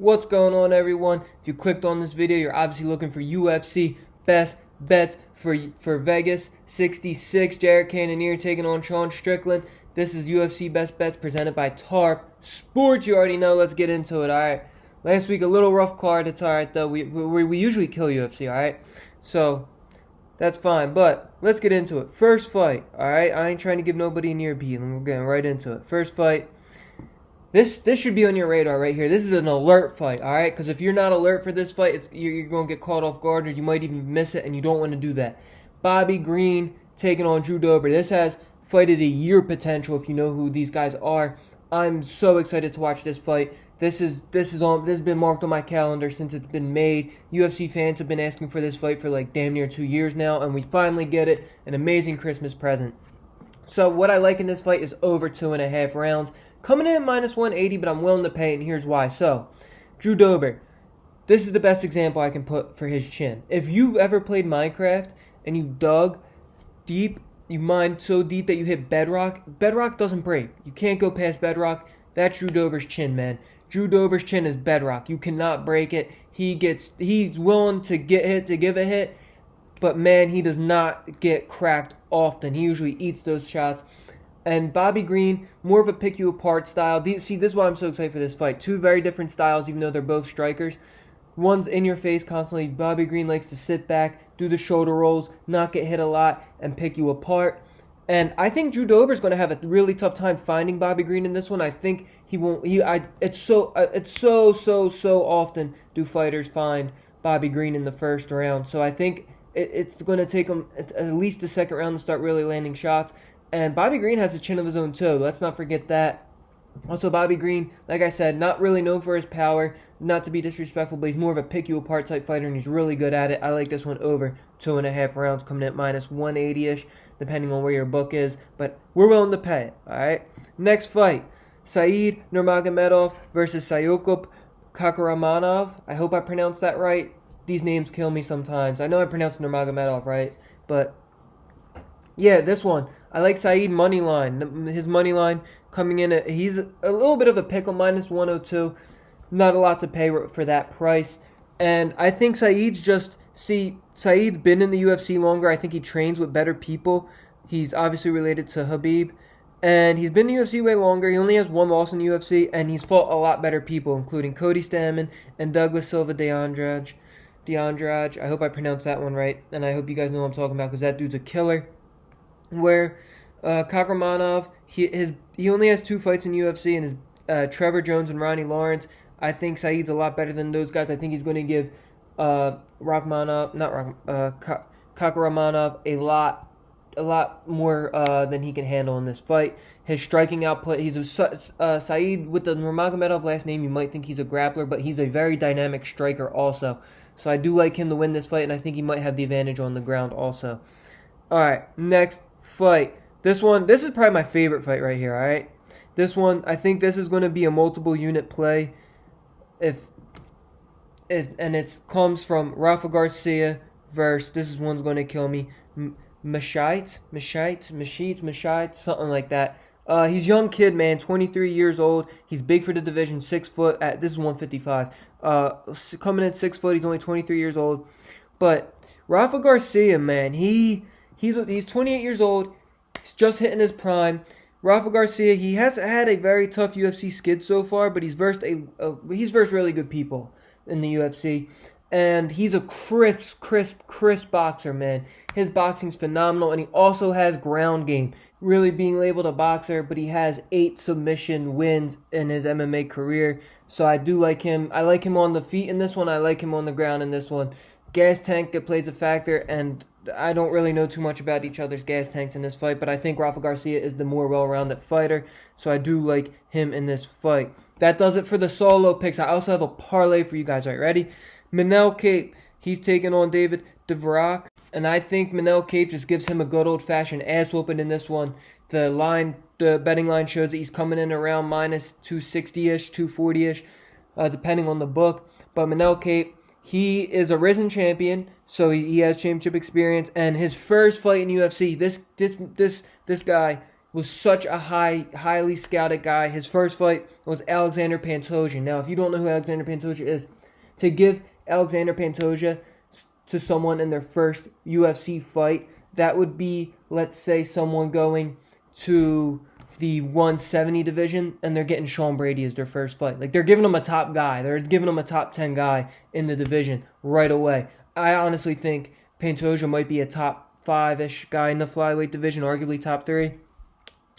What's going on, everyone? If you clicked on this video, you're obviously looking for UFC best bets for Vegas 66. Jared Cannonier taking on Strickland. This is UFC best bets presented by Tarp Sports. You already know. Let's get into it. All right. Last week a little rough card. It's all right though. We usually kill UFC. All right. So that's fine. But let's get into it. First fight. All right. I ain't trying to give nobody a near beat. We're getting right into it. First fight. This should be on your radar right here. This is an alert fight, all right? Because if you're not alert for this fight, you're going to get caught off guard, or you might even miss it, and you don't want to do that. Bobby Green taking on Drew Dober. This has fight of the year potential if you know who these guys are. I'm so excited to watch this fight. This has been marked on my calendar since it's been made. UFC fans have been asking for this fight for like damn near 2 years now, and we finally get it. An amazing Christmas present. So what I like in this fight is over 2.5 rounds. Coming in at minus 180, but I'm willing to pay, and here's why. So, Drew Dober, this is the best example I can put for his chin. If you ever played Minecraft and you dug deep, you mined so deep that you hit bedrock, bedrock doesn't break. You can't go past bedrock. That's Drew Dober's chin, man. Drew Dober's chin is bedrock. You cannot break it. He's willing to get hit, to give a hit, but man, he does not get cracked often. He usually eats those shots. And Bobby Green, more of a pick-you-apart style. This is why I'm so excited for this fight. Two very different styles, even though they're both strikers. One's in your face constantly. Bobby Green likes to sit back, do the shoulder rolls, not get hit a lot, and pick you apart. And I think Drew Dober's going to have a really tough time finding Bobby Green in this one. I think he won't. It's so often do fighters find Bobby Green in the first round. So I think it's going to take him at least the second round to start really landing shots. And Bobby Green has a chin of his own too. Let's not forget that. Also, Bobby Green, like I said, not really known for his power. Not to be disrespectful, but he's more of a pick-you-apart type fighter, and he's really good at it. I like this one over 2.5 rounds, coming in at minus 180-ish, depending on where your book is. But we're willing to pay it, all right? Next fight, Said Nurmagomedov versus Sayokub Kakaramanov. I hope I pronounced that right. These names kill me sometimes. I know I pronounced Nurmagomedov right, but yeah, this one. I like Said money line. His money line coming in at, he's a little bit of a pickle, minus 102. Not a lot to pay for that price. And I think Said's been in the UFC longer. I think he trains with better people. He's obviously related to Khabib. And he's been in the UFC way longer. He only has one loss in the UFC, and he's fought a lot better people, including Cody Stamann and Douglas Silva de Andrade. I hope I pronounced that one right. And I hope you guys know what I'm talking about, because that dude's a killer. Where Kakramanov, he only has 2 fights in UFC, and his Trevor Jones and Ronnie Lawrence. I think Said's a lot better than those guys. I think he's going to give Kakramanov a lot more than he can handle in this fight. His striking output, Said with the Nurmagomedov last name, you might think he's a grappler, but he's a very dynamic striker also. So I do like him to win this fight, and I think he might have the advantage on the ground also. All right, next fight. This is probably my favorite fight right here, all right? This one, I think this is going to be a multiple unit play. And it comes from Rafa Garcia versus, this one's going to kill me, Mashite, something like that. He's a young kid, man, 23 years old. He's big for the division, 6 foot. This is 155. Coming in 6 foot, he's only 23 years old. But Rafa Garcia, man, he's 28 years old. He's just hitting his prime. Rafa Garcia, he hasn't had a very tough UFC skid so far, but he's versed really good people in the UFC. And he's a crisp boxer, man. His boxing's phenomenal, and he also has ground game. Really being labeled a boxer, but he has 8 submission wins in his MMA career. So I do like him. I like him on the feet in this one. I like him on the ground in this one. Gas tank, that plays a factor, and I don't really know too much about each other's gas tanks in this fight, but I think Rafa Garcia is the more well-rounded fighter, so I do like him in this fight. That does it for the solo picks. I also have a parlay for you guys. All right, ready? Manel Cape, he's taking on David Dvorak, and I think Manel Cape just gives him a good old-fashioned ass-whooping in this one. The betting line shows that he's coming in around minus 260-ish, 240-ish, depending on the book, but Manel Cape, he is a risen champion, so he has championship experience. And his first fight in UFC, this guy, was such a highly scouted guy. His first fight was Alexander Pantoja. Now, if you don't know who Alexander Pantoja is, to give Alexander Pantoja to someone in their first UFC fight, that would be, let's say, someone going to the 170 division and they're getting Sean Brady as their first fight. Like, they're giving him a top guy. They're giving him a top 10 guy in the division right away. I honestly think Pantoja might be a top 5-ish guy in the flyweight division, arguably top 3.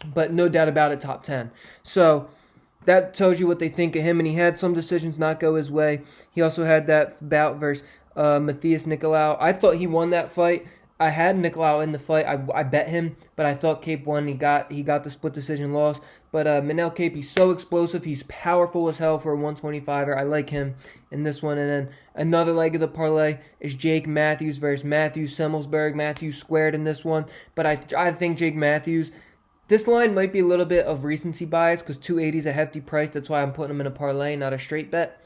But no doubt about it, top 10. So that tells you what they think of him. And he had some decisions not go his way. He also had that bout versus Matthias Nicolau. I thought he won that fight. I had Nicolau in the fight. I bet him, but I thought Cape won. He got the split decision loss. But Manel Cape, he's so explosive. He's powerful as hell for a 125er. I like him in this one. And then another leg of the parlay is Jake Matthews versus Matthew Semmelsberg. Matthews squared in this one. But I think Jake Matthews, this line might be a little bit of recency bias because 280 is a hefty price. That's why I'm putting him in a parlay, not a straight bet.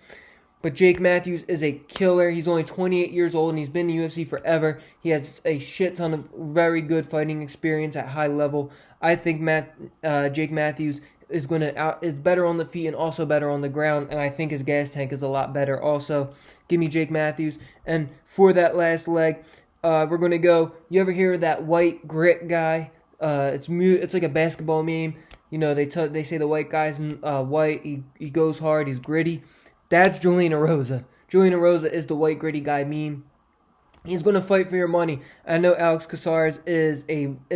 But Jake Matthews is a killer. He's only 28 years old, and he's been in the UFC forever. He has a shit ton of very good fighting experience at high level. I think Jake Matthews is better on the feet and also better on the ground, and I think his gas tank is a lot better also. Give me Jake Matthews. And for that last leg, we're going to go, you ever hear of that white grit guy? It's like a basketball meme. You know, they say the white guy's white, he goes hard, he's gritty. That's Julian Erosa. Julian Erosa is the white gritty guy meme. He's going to fight for your money. I know Alex Casares is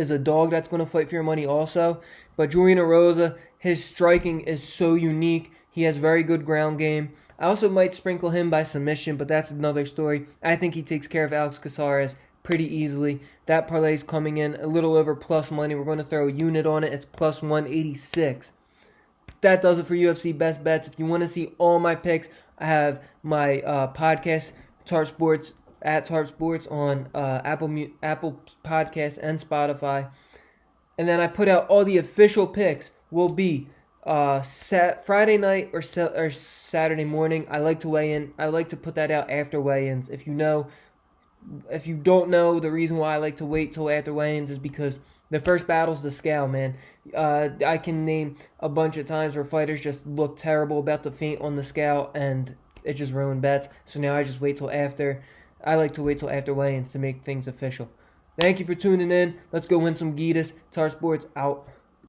a dog that's going to fight for your money also. But Julian Erosa, his striking is so unique. He has very good ground game. I also might sprinkle him by submission, but that's another story. I think he takes care of Alex Casares pretty easily. That parlay is coming in a little over plus money. We're going to throw a unit on it. It's plus 186. That does it for UFC Best Bets. If you want to see all my picks, I have my podcast, Tarp Sports, at Tarp Sports on Apple Podcasts and Spotify. And then I put out all the official picks will be Friday night or Saturday morning. I like to weigh in. I like to put that out after weigh-ins. If you don't know, the reason why I like to wait till after weigh-ins is because the first battle's the scale, man. I can name a bunch of times where fighters just look terrible, about to faint on the scale, and it just ruined bets. So now I just wait till after. I like to wait till after weigh-ins to make things official. Thank you for tuning in. Let's go win some Gitas. Tar Sports out.